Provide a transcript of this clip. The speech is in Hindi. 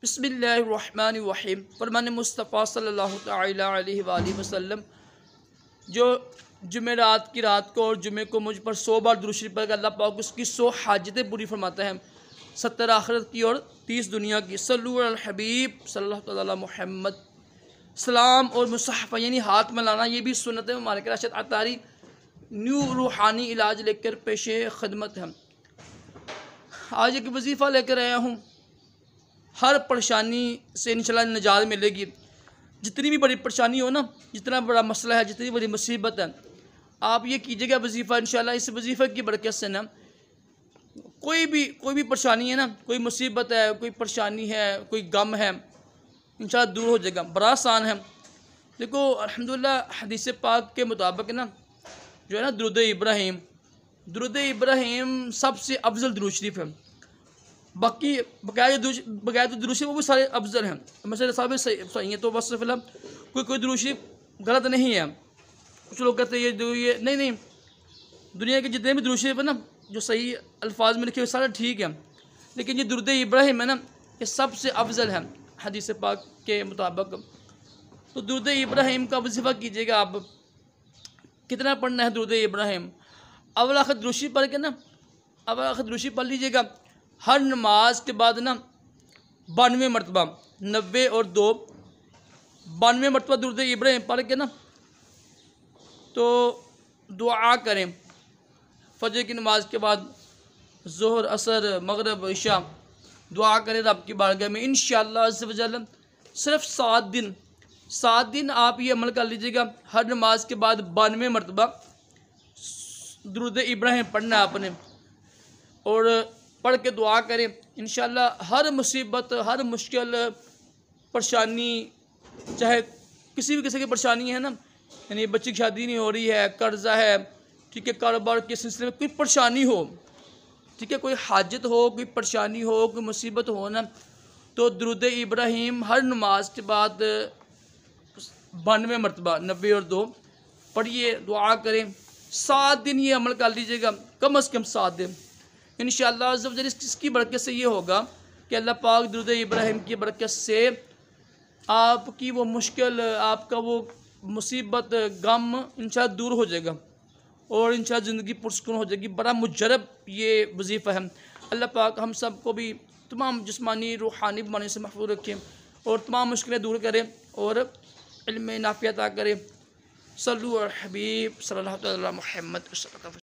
बिस्मिल्लाहिर्रहमानिर्रहीम। फरमान मुस्तफ़ा सल्लल्लाहु तआला अलैहि वसल्लम जो जुमेरात की रात को और जुमे को मुझ पर 100 बार दुरूद शरीफ पढ़ अल्लाह पाक उसकी 100 हाजतें पूरी फरमाते हैं, 70 आखिरत की और 30 दुनिया की। सल्लु अल हबीब सल्लल्लाहु तआला मुहम्मद। सलाम और मुसहफ़ा यानी हाथ में लाना, ये भी सुन्नत मुबारक राशिद अतारी न्यू रूहानी इलाज लेकर पेशे खदमत है। आज एक वजीफ़ा लेकर आया हूँ। हर परेशानी से इंशाल्लाह निजात मिलेगी। जितनी भी बड़ी परेशानी हो ना, जितना बड़ा मसला है, जितनी बड़ी मुसीबत है, आप ये कीजिएगा वजीफ़ा। इंशाल्लाह इस वजीफ़े की बरकत से ना कोई भी परेशानी है ना, कोई मुसीबत है, कोई परेशानी है, कोई गम है, इंशाल्लाह दूर हो जाएगा। बड़ा आसान है। देखो अल्हम्दुलिल्लाह हदीस पाक के मुताबिक ना जो है ना दुरूद इब्राहीम सबसे अफजल दुरूद शरीफ है। बाकी बगैर दुरूद शरीफ वो भी सारे अफजल हैं, मसले साहब सही हैं। तो बस फिलहाल कोई दुरूद शरीफ गलत नहीं है। कुछ लोग कहते हैं ये नहीं, दुनिया के जितने भी दुरूद शरीफ है ना जो सही अल्फाज में लिखे हुए सारे ठीक हैं, लेकिन ये दुरूद इब्राहीम है ना ये सबसे अफजल है हदीस पाक के मुताबिक। तो दुरूद इब्राहीम का वजीफ़ा कीजिएगा आप। कितना पढ़ना है दुरूद इब्राहीम? अव्वल आखिर दुरूद शरीफ पढ़ के ना, अव्वल आखिर दुरूद शरीफ पढ़ लीजिएगा। हर नमाज के बाद ना 92 मरतबा, 90 और 2 92 मरतबा दुरूद इब्राहीम पढ़ के ना तो दुआ करें। फजर की नमाज के बाद ज़ोहर, असर, मगरिब, इशा दुआ करें रब की बारगाह में। इंशाअल्लाह अज़्ज़ व जल सिर्फ 7 दिन आप ये अमल कर लीजिएगा। हर नमाज के बाद 92 मरतबा दुरूद इब्राहीम पढ़ना आपने और पढ़ के दुआ करें। इंशाअल्लाह हर मुसीबत, हर मुश्किल परेशानी, चाहे किसी भी किस्म की परेशानी है ना, यानी बच्ची की शादी नहीं हो रही है, कर्जा है, ठीक है, कारोबार के सिलसिले में कोई परेशानी हो, ठीक है, कोई हाजत हो, कोई परेशानी हो, कोई मुसीबत हो ना, तो दुरूद इब्राहीम हर नमाज के बाद 92 मरतबा, 90 और 2 पढ़िए, दुआ करें। 7 दिन ये अमल कर लीजिएगा, कम अज़ कम 7 दिन। इंशाअल्लाह इसकी बरकत से ये होगा कि अल्लाह पाक दुरूद इब्राहीम की बरकत से आपकी वो मुश्किल, आपका वो मुसीबत, गम इंशाअल्लाह दूर हो जाएगा और इंशाअल्लाह ज़िंदगी पुरसुकून हो जाएगी। बड़ा मुजरब ये वजीफ़ा है। अल्लाह पाक हम सब को भी तमाम जिस्मानी रूहानी बीमारी से महफूज रखें और तमाम मुश्किलें दूर करें और इल्म नाफ़िया अता करें। सल्लु अल हबीब सल्लल्लाहु अलैहि वसल्लम।